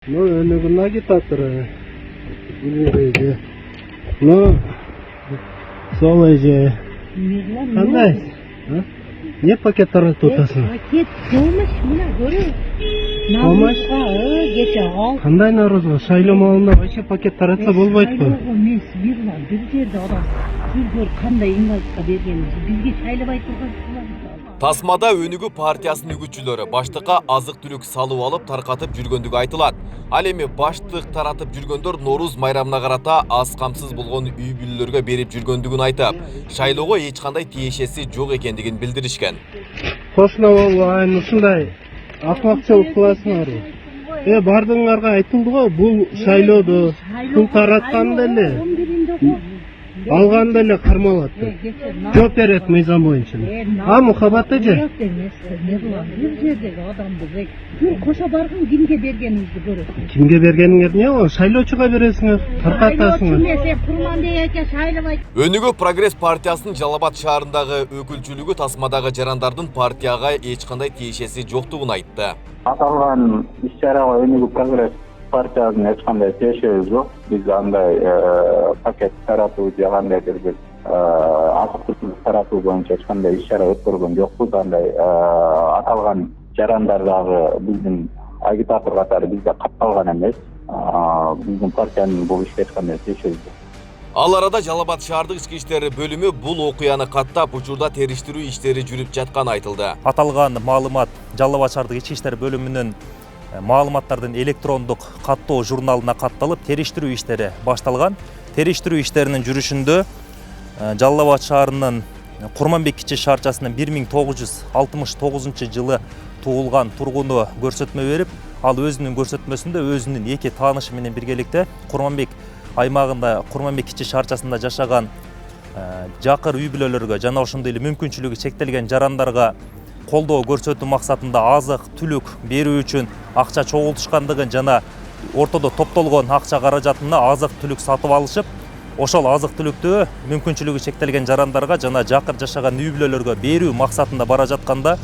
Ну, önüne agitator. Bilireydi. Ну, солайже. Qanday? Ne paketlari to'tasan? Paket ko'mish, mana ko'ring. Ko'mish? Kecha ol. Qanday norozi? Saylom oldi, o'sha paket taratsa bo'lmaydi-ku. Men sizlarga bir yerda odam sizlar qanday invalidga berganingiz bizga saylab aytılgan. Tasmada Өнүгүү партиясынын үгүтчүлөрү баштыкка азык-түлүк салып алып таркатып жүргөндүгү айтылат. Ал эми баштык таратып жүргөндөр Норуз майрамына карата аз камсыз болгон үй бүлөлөргө берип жүргөндүгүн айтып, шайлоого эч кандай тиешеси жок экендигин билдиришкен. Кошуна болбой, ушундай акмакчылык кыласыңарбы? Бардыңарга айтылды го, бул шайлоодо пул таратканда эле алганда эле кармалат. Жооп берет мыйзам боюнча. Мухаббат эже. Bir yerdagi odamды кошо барган кимге бергениңизди көрөсүң. Кимге бергениңер эмне ол? Шайлоочуга бересиңер, таркатасыңар. Өнүгүү прогресс партиясынын Жалал Абад шаарындагы өкүлчүлүгү Тасмадагы жарандардын партияга эч кандай тиешеси жоктугун айтты. Аталган иш-чарага Өнүгүү прогресс партиясынын эч кандай тиешеси жок. Биз андай пакет таратуу же кандайдыр бир азык-түлүк таратуу боюнча эч кандай иш-чара өткөргөн жокпуз. Андай аталган жарандар дагы биздин агитатор катары бизде катталган эмес. Биздин партиянын бул ишке эч кандай тиешеси жок. Ал арада Жалал Абад шаардык ички иштер бөлүмү бул окуяны каттап, учурда териштирүү иштери жүрүп жатканы айтылды. Аталган маалымат Жалал Абад шаардык ички иштер бөлүмүнүн маалыматтардын электрондук каттоо журналына катталып, териштирүү иштери башталган. Териштирүү иштеринин жүрүшүндө Жалал Абад шаарынын Курманбек кичи шаарчасынын 1969 жылы туулган тургуну көрсөтмө берип, ал өзүнүн көрсөтмөсүндө өзүнүн эки таанышы менен биргеликте Курманбек аймагында Курманбек кичи шаарчасында жашаган жакыр үй бүлөлөргө жана ошондой эле мүмкүнчүлүгү чектелген жарандарга колдоо көрсөтүү максатында азык түлүк берүү үчүн акча чогултушкандыгын жана ортодо топтолгон акча каражатына азык түлүк сатып алышып, ошол азык түлүктү мүмкүнчүлүгү чектелген жарандарга жана жакыр жашаган үй бүлөлөргө берүү максатында бара жатканда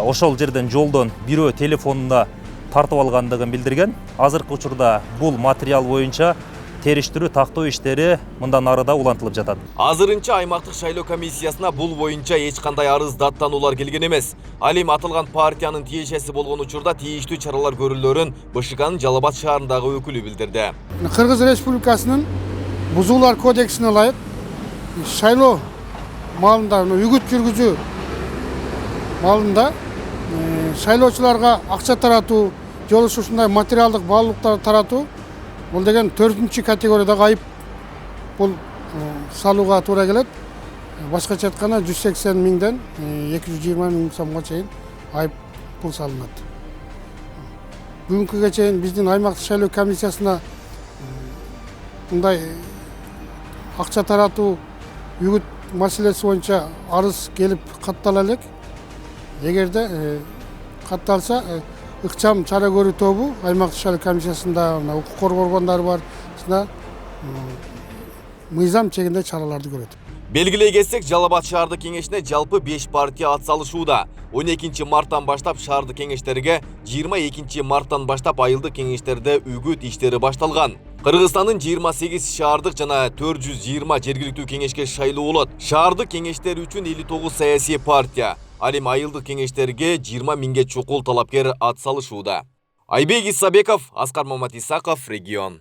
ошол жерден жолдон бирөө телефонуна тартып алгандыгын билдирген. Азыркы учурда бул материал боюнча териштирүү тактоо иштери мындан ары да улантылып жатат. Азырынча аймактык шайлоо комиссиясына бул боюнча эч кандай арыз даттануулар келген эмес. Ал эми аталган партиянын тиешеси болгон учурда тийиштүү чаралар көрүлөрүн БШКнын Жалал Абад шаарындагы өкүлү билдирди. Кыргыз Республикасынын Бузуулар кодексине ылайык шайлоо маалында үгүт жүргүзүү маалында шайлоочуларга акча таратуу же ушундай материалдык баалуулуктарды таратуу бул деген 4-чү категориядагы айып бул салууга туура келет. Башкача айтканда 180 миңден 220 миң сомго чейин айып пул салынат. Бүгүнкүгө чейин биздин аймактык шайлоо комиссиясына мындай акча таратуу үгүт маселеси боюнча арыз келип каттала элек. Эгерде катталса ыкчам чара көрүү тобу аймактык шайлоо комиссиясында укук коргоо органдары бар, мыйзам чегинде чараларды көрөт. Белгилей кетсек, Жалал Абад шаардык кеңешине жалпы 5 партия атсалышууда. 12 марттан баштап шаардык кеңештерге, 22 марттан баштап айылдык кеңештерде үгүт иштери башталган. Кыргызстандын 28 шаардык жана 420 жергиликтүү кеңешке шайлоо болот. Шаардык кеңештер үчүн 59 саясий партия, ал эми айылдык кеңештерге 20 миңге чукул талапкер атсалышууда. Айбек Исабеков, Аскар Мамат Исаков, Регион.